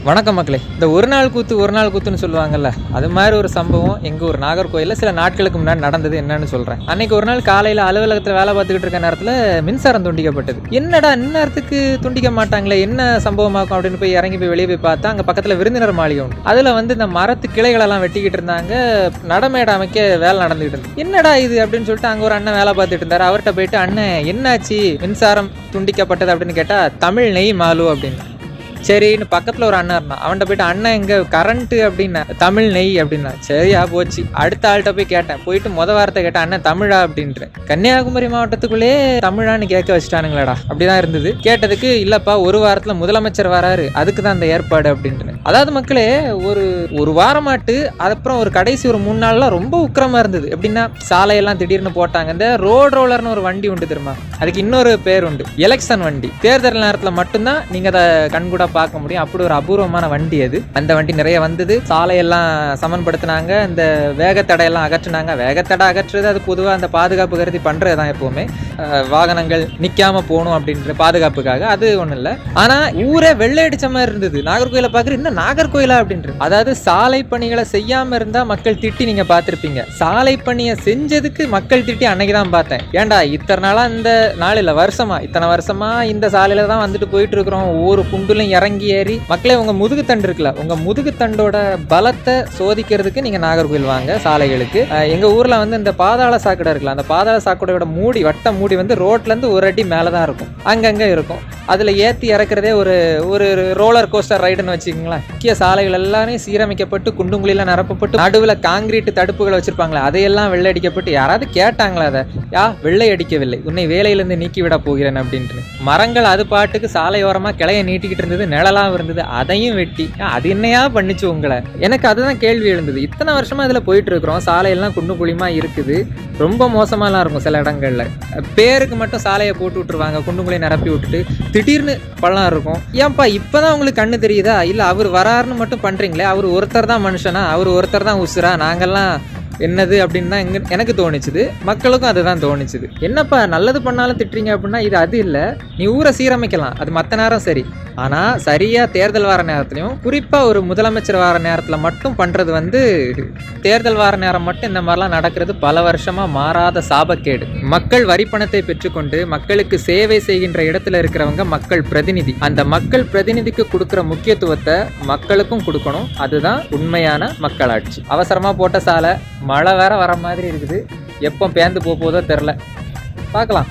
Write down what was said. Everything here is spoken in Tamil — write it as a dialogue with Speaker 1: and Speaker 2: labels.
Speaker 1: வணக்கம் மக்களே. இந்த ஒரு நாள் கூத்துன்னு சொல்லுவாங்கல்ல, அது மாதிரி ஒரு சம்பவம் எங்கள் ஊர் நாகர்கோயிலில் சில நாட்களுக்கு முன்னாடி நடந்தது. என்னன்னு சொல்கிறேன். அன்னைக்கு ஒரு நாள் காலையில் அலுவலகத்தில் வேலை பார்த்துக்கிட்டு இருக்க நேரத்தில் மின்சாரம் துண்டிக்கப்பட்டது. என்னடா இந்நேரத்துக்கு துண்டிக்க மாட்டாங்களே, என்ன சம்பவமாக்கும் அப்படின்னு போய் இறங்கி போய் வெளியே போய் பார்த்தா அங்கே பக்கத்தில் விருந்தினர் மாளிகை உண்டு. அதில் வந்து இந்த மரத்து கிளைகளெல்லாம் வெட்டிக்கிட்டு இருந்தாங்க. நடமேடை அமைக்க வேலை நடந்துகிட்டு இருந்தது. என்னடா இது அப்படின்னு சொல்லிட்டு அங்கே ஒரு அண்ணன் வேலை பார்த்துட்டு இருந்தார். அவர்கிட்ட போயிட்டு, அண்ணன் என்னாச்சு மின்சாரம் துண்டிக்கப்பட்டது அப்படின்னு கேட்டால், தமிழ் நெய் மாலு அப்படின்னு. சரின்னு பக்கத்தில் ஒரு அண்ணன் இருந்தான். அவன்கிட்ட போயிட்டு, அண்ணன் எங்க கரண்ட்டு அப்படின்னா, தமிழ் நெய் அப்படின்னா. சரியா போச்சு. அடுத்த ஆள்கிட்ட போய் கேட்டேன். போயிட்டு வார்த்தை கேட்டேன், அண்ணன் தமிழா அப்படின்ட்டு. கன்னியாகுமரி மாவட்டத்துக்குள்ளே தமிழான்னு கேட்க வச்சுட்டானுங்களாடா. அப்படிதான் இருந்தது. கேட்டதுக்கு, இல்லப்பா ஒரு வாரத்தில் முதலமைச்சர் வராரு, அதுக்கு தான் அந்த ஏற்பாடு அப்படின்ட்டு. அதாவது மக்களே, ஒரு வாரமாட்டு அதுக்கப்புறம் ஒரு கடைசி ஒரு 3 நாள்லாம் ரொம்ப உக்கிரமா இருந்தது. எப்படின்னா, சாலையெல்லாம் திடீர்னு போட்டாங்க. இந்த ரோலர்னு ஒரு வண்டி உண்டு தெரியுமா, அதுக்கு இன்னொரு பேர் உண்டு, எலெக்ஷன் வண்டி. தேர்தல் நேரத்தில் மட்டும்தான் நீங்க அதை கண்கூட பார்க்க முடியும். அப்படி ஒரு அபூர்வமான வண்டி அது. அந்த வண்டி நிறைய வந்தது. சாலையெல்லாம் சமன்படுத்தினாங்க. இந்த வேகத்தடையெல்லாம் அகற்றினாங்க. வேகத்தடை அகற்றுறது அது பொதுவாக அந்த பாதுகாப்பு கருதி பண்றது தான். எப்பவுமே வாகனங்கள் நிக்காம போகணும் அப்படின்ற பாதுகாப்புக்காக. அது ஒண்ணும் இல்லை. ஆனா ஊரே வெள்ளை அடிச்ச மாதிரி இருந்தது. நாகர்கோயிலை பார்க்குற, இன்னும் நாகர்கோயிலா அப்படின்ட்டு. அதாவது சாலை பணிகளை செய்யாம இருந்தா மக்கள் திட்டி நீங்க பார்த்திருப்பீங்க. சாலை பணியை செஞ்சதுக்கு மக்கள் திட்டி அன்னைக்கு தான் பார்த்தேன். ஏன்டா இத்தனை நாளா, இந்த நாள் இல்லை வருஷமா, இத்தனை வருஷமா இந்த சாலையில தான் வந்துட்டு போயிட்டு இருக்கிறோம். ஒவ்வொரு குண்டுலையும் இறங்கி ஏறி. மக்களே, உங்க முதுகுத்தண்டு இருக்குல்ல, உங்க முதுகுத்தண்டோட பலத்தை சோதிக்கிறதுக்கு நீங்க நாகர்கோயில் வாங்க சாலைகளுக்கு. எங்க ஊர்ல வந்து இந்த பாதாள சாக்கடை இருக்குல்ல, அந்த பாதாள சாக்கடையோட மூடி, வட்ட மூடி வந்து ரோட்ல இருந்து ஒரு அடி மேலதான் இருக்கும். அங்கங்க இருக்கும். அதுல ஏத்தி இறக்குறதே ஒரு ரோலர் கோஸ்டர் ரைடுன்னு வச்சுக்கோங்களேன். முக்கிய சாலைகள் எல்லாரும் சீரமைக்கப்பட்டு குண்டுங்குழியெல்லாம் நிரப்பப்பட்டு நடுவில் காங்கிரீட் தடுப்புகளை வச்சிருப்பாங்களே, அதையெல்லாம் வெள்ளை அடிக்கப்பட்டு. யாராவது கேட்டாங்களா அதை? வெள்ளை அடிக்கவில்லை, உன்னை வேலையிலிருந்து நீக்கி விட போகிறேன் அப்படின்ட்டு. மரங்கள் அது பாட்டுக்கு சாலையோரமா கிளைய நீட்டிக்கிட்டு இருந்தது, நிழலாம் இருந்தது. அதையும் வெட்டி அது என்னையா பண்ணிச்சு உங்களை? எனக்கு அதுதான் கேள்வி எழுந்தது. இத்தனை வருஷமா இதுல போயிட்டு இருக்கிறோம், சாலையெல்லாம் குண்டு குழிமா இருக்குது. ரொம்ப மோசமாலாம் இருக்கும் சில இடங்கள்ல. பேருக்கு மட்டும் சாலையை போட்டு விட்டுருவாங்க, குண்டுங்குழியை நிரப்பி விட்டுட்டு. திடீர்னு பள்ளம் இருக்கும். ஏன்பா இப்பதான் உங்களுக்கு கண்ணு தெரியுதா? இல்ல அவர் வராருன்னு மட்டும் பண்றீங்களே, அவர் ஒருத்தர் தான் மனுஷனா, அவர் ஒருத்தர் தான் உசுரா, நாங்கெல்லாம் என்னது அப்படின்னு தான் எனக்கு தோணிச்சுது. மக்களுக்கும் அதுதான் தோணிச்சுது. என்னப்பா நல்லது பண்ணாலும் திட்டுறீங்க அப்படின்னா, இது அது இல்லை. நீ ஊரை சீரமைக்கலாம், அது மற்ற நேரம் சரி. ஆனா சரியா தேர்தல் வார நேரத்துலையும், குறிப்பா ஒரு முதலமைச்சர் வார நேரத்துல மட்டும் பண்றது வந்து, தேர்தல் வார நேரம் மட்டும் இந்த மாதிரிலாம் நடக்கிறது பல வருஷமா மாறாத சாபக்கேடு. மக்கள் வரிப்பணத்தை பெற்றுக்கொண்டு மக்களுக்கு சேவை செய்கின்ற இடத்துல இருக்கிறவங்க மக்கள் பிரதிநிதி. அந்த மக்கள் பிரதிநிதிக்கு கொடுக்குற முக்கியத்துவத்தை மக்களுக்கும் கொடுக்கணும். அதுதான் உண்மையான மக்களாட்சி. அவசரமா போட்ட சாலை, மழை வேற வர மாதிரி இருக்குது. எப்போ பேந்து போதோ தெரில. பார்க்கலாம்.